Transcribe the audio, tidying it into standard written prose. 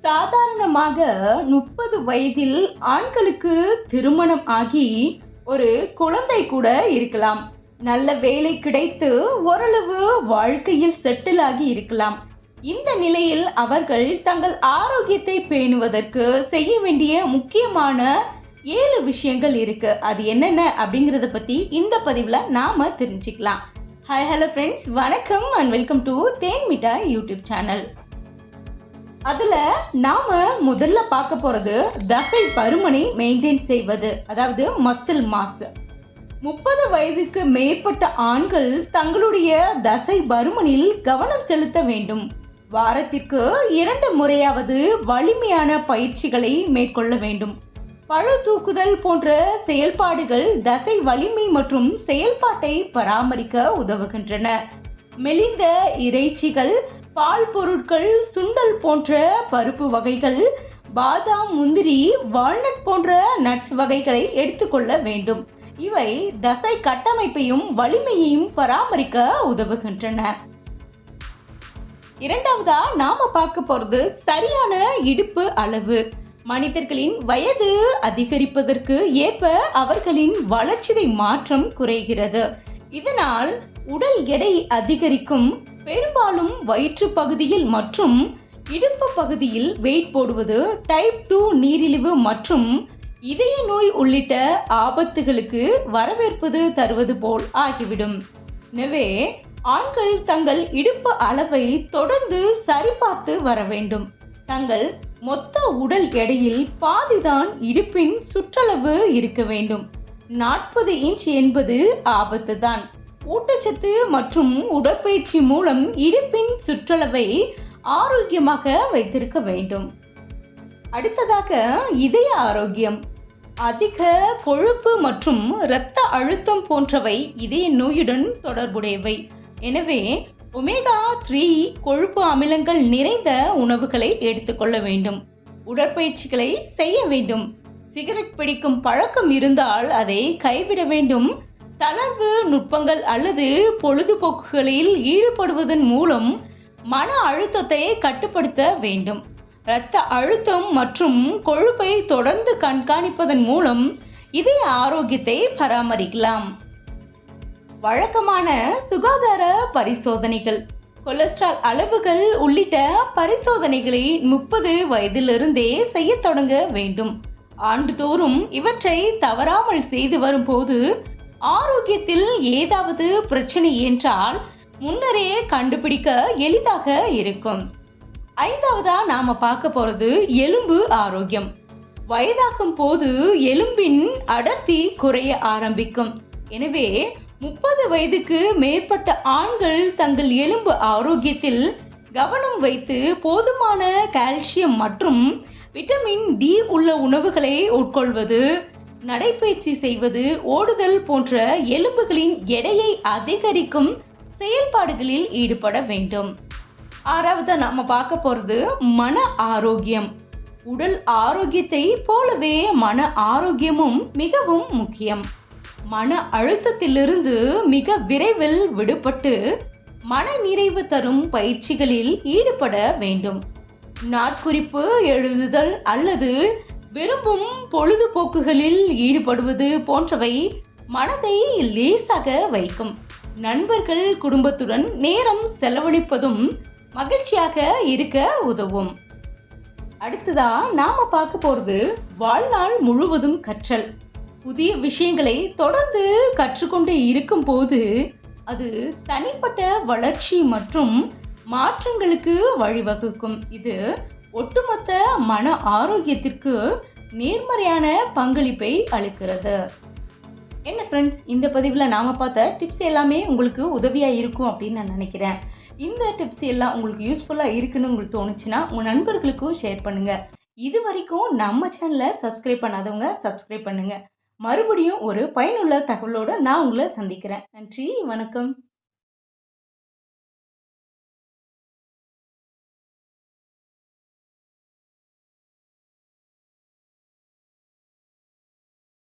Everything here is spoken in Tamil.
சாதாரணமாக 30 வயதில் ஆண்களுக்கு திருமணம் ஆகி ஒரு குழந்தை கூட இருக்கலாம். நல்ல வேலை கிடைத்து ஓரளவு வாழ்க்கையில் செட்டில் ஆகி இருக்கலாம். இந்த நிலையில் அவர்கள் தங்கள் ஆரோக்கியத்தை பேணுவதற்கு செய்ய வேண்டிய முக்கியமான 7 விஷயங்கள் இருக்கு. அது என்னென்ன அப்படிங்கறத பத்தி இந்த பதிவுல நாம தெரிஞ்சுக்கலாம். ஹாய் ஹலோ ஃப்ரெண்ட்ஸ், வணக்கம் அண்ட் வெல்கம் டு தேன் மிட்டாய் யூடியூப் சேனல். அதுல நாம முதல்ல பார்க்க போறது தசை பருமனை மெயின்டைன் செய்வது, அதாவது மசில் மாஸ். 30 வயதுக்கு மேற்பட்ட ஆண்கள் தங்களுடைய தசை பருமனில் கவனம் செலுத்த வேண்டும். வாரத்திற்கு 2 முறையாவது வலிமையான பயிற்சிகளை மேற்கொள்ள வேண்டும். பளு தூக்குதல் போன்ற செயல்பாடுகள் தசை வலிமை மற்றும் செயல்பாட்டை பராமரிக்க உதவுகின்றன. மெலிந்த இறைச்சிகள், பால் பொருட்கள், சுண்டல் போன்ற பருப்பு வகைகள், பாதாம், முந்திரி, வால்நட் போன்ற நட்ஸ் வகைகளை எடுத்துக்கொள்ள வேண்டும். இவை தசை கட்டமைப்பையும் வலிமையையும் பராமரிக்க உதவுகின்றன. இரண்டாவதா நாம பார்க்க போறது சரியான இடுப்பு அளவு. மனிதர்களின் வயது அதிகரிப்பதற்கு ஏற்ப அவர்களின் வளர்ச்சிதை மாற்றம் குறைகிறது. இதனால் உடல் எடை அதிகரிக்கும். பெரும்பாலும் வயிற்று பகுதியில் மற்றும் இடுப்பு பகுதியில் வெயிட் போடுவது டைப் 2 நீரிழிவு மற்றும் இதய நோய் உள்ளிட்ட ஆபத்துகளுக்கு வரவேற்பது தருவது போல் ஆகிவிடும். எனவே ஆண்கள் தங்கள் இடுப்பு அளவை தொடர்ந்து சரிபார்த்து வர வேண்டும். தங்கள் மொத்த உடல் எடையில் பாதிதான் இடுப்பின் சுற்றளவு இருக்க வேண்டும். 40 இன்ச் என்பது ஆபத்து தான். ஊட்டச்சத்து மற்றும் உடற்பயிற்சி மூலம் இடுப்பின் சுற்றளவை ஆரோக்கியமாக வைத்திருக்க வேண்டும். அடுத்ததாக இதய ஆரோக்கியம். அதிக கொழுப்பு மற்றும் இரத்த அழுத்தம் போன்றவை இதய நோயுடன் தொடர்புடையவை. எனவே ஒமேகா 3 கொழுப்பு அமிலங்கள் நிறைந்த உணவுகளை எடுத்துக்கொள்ள வேண்டும். உடற்பயிற்சிகளை செய்ய வேண்டும். சிகரெட் பிடிக்கும் பழக்கம் இருந்தால் அதை கைவிட வேண்டும். தளர்வு நுட்பங்கள் அல்லது பொழுதுபோக்குகளில் ஈடுபடுவதன் மூலம் மன அழுத்தத்தை கட்டுப்படுத்த வேண்டும். இரத்த அழுத்தம் மற்றும் கொழுப்பை தொடர்ந்து கண்காணிப்பதன் மூலம் இதய ஆரோக்கியத்தை பராமரிக்கலாம். வழக்கமான சுகாதார பரிசோதனைகள், கொலஸ்ட்ரால் அளவுகள் உள்ளிட்ட பரிசோதனைகளை 30 வயதிலிருந்தே செய்ய தொடங்க வேண்டும். ஆண்டுதோறும் இவற்றை தவறாமல் செய்து வரும்போது ஆரோக்கியத்தில் ஏதாவது பிரச்சனை என்றால் முன்னரே கண்டுபிடிக்க எளிதாக இருக்கும். ஐந்தாவதா நாம பார்க்க போறது எலும்பு ஆரோக்கியம். வயதாகும் போது எலும்பின் அடர்த்தி குறைய ஆரம்பிக்கும். எனவே 30 வயதுக்கு மேற்பட்ட ஆண்கள் தங்கள் எலும்பு ஆரோக்கியத்தில் கவனம் வைத்து போதுமான கால்சியம் மற்றும் விட்டமின் டி உள்ள உணவுகளை உட்கொள்வது, நடைப்பயிற்சி செய்வது, ஓடுதல் போன்ற எலும்புகளின் எடையை அதிகரிக்கும் செயல்பாடுகளில் ஈடுபட வேண்டும். ஆறாவது நாம பார்க்க போறது மன ஆரோக்கியம். உடல் ஆரோக்கியத்தை போலவே மன ஆரோக்கியமும் மிகவும் முக்கியம். மன அழுத்தத்திலிருந்து மிக விரைவில் விடுபட்டு மன நிறைவு தரும் பயிற்சிகளில் ஈடுபட வேண்டும். நாட்குறிப்பு எழுதுதல் அல்லது விரும்பும் பொழுதுபோக்குகளில் ஈடுபடுவது போன்றவை மனதை லேசாக வைக்கும். நண்பர்கள், குடும்பத்துடன் நேரம் செலவழிப்பதும் மகிழ்ச்சியாக இருக்க உதவும். அடுத்ததா நாம பார்க்க போறது வாழ்நாள் முழுவதும் கற்றல். புதிய விஷயங்களை தொடர்ந்து கற்றுக்கொண்டு இருக்கும் போது அது தனிப்பட்ட வளர்ச்சி மற்றும் மாற்றங்களுக்கு வழிவகுக்கும். இது ஒட்டுமொத்த மன ஆரோக்கியத்திற்கு நேர்மறையான பங்களிப்பை அளிக்கிறது. என்ன ஃப்ரெண்ட்ஸ், இந்த பதிவில் நாம் பார்த்த டிப்ஸ் எல்லாமே உங்களுக்கு உதவியாக இருக்கும் அப்படின்னு நான் நினைக்கிறேன். இந்த டிப்ஸ் எல்லாம் உங்களுக்கு யூஸ்ஃபுல்லாக இருக்குன்னு உங்களுக்கு தோணுச்சுன்னா உங்கள் நண்பர்களுக்கும் ஷேர் பண்ணுங்கள். இது வரைக்கும் நம்ம சேனலை சப்ஸ்கிரைப் பண்ணாதவங்க சப்ஸ்கிரைப் பண்ணுங்கள். மறுபடியும் ஒரு பயனுள்ள தகவலோடு நான் உங்களை சந்திக்கிறேன். நன்றி, வணக்கம்.